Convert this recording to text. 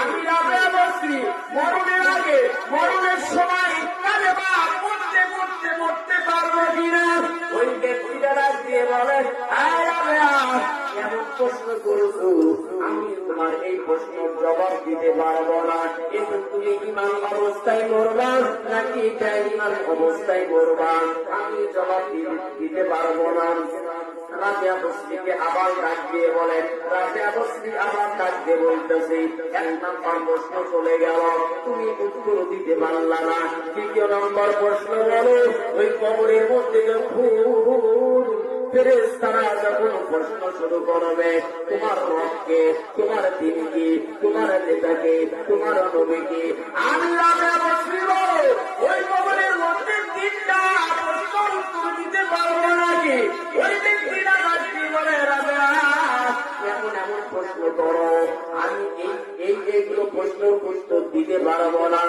আমি রাবেয়া বসরি মরণের আগে মরণের সময় কালে বা মরতে মরতে মরতে পারবো কিনা? ওই ব্যক্তিরা ডাক দিয়ে বলে, আয় রাবেয়া, এমন প্রশ্ন করছো, আমি তোমার এই প্রশ্নের জবাব দিতে পারবো না। কিন্তু তুমি ইমান অবস্থায় মরবা নাকি বেঈমান অবস্থায় মরবা, আমি জবাব দিতে পারবো না। রাবেয়া বসরিকে আবার ডাক দিয়ে বলেন, রাবেয়া বসরি আবার ডাক দিয়ে বলতেছে, এক নম্বর প্রশ্ন চলে গেল, তুমি উত্তর দিতে পারলা না। দ্বিতীয় নম্বর প্রশ্ন বলো, ওই কবরের মধ্যে যখন ফেরেশতারা যখন প্রশ্ন শুরু করবে, তোমার রবকে, তোমার দিনকে, তোমার নেতাকে, তোমার নবীকে, আমি রাবেয়া বসরি বলো, ওই কবরের মধ্যে তিনটা প্রশ্ন উত্তর দিতে পারবো নাকি? ওই ব্যক্তিরা রাজি বলে, রাবেয়া এমন এমন প্রশ্ন করো, আমি এইগুলো প্রশ্ন উত্তর দিতে পারবো না।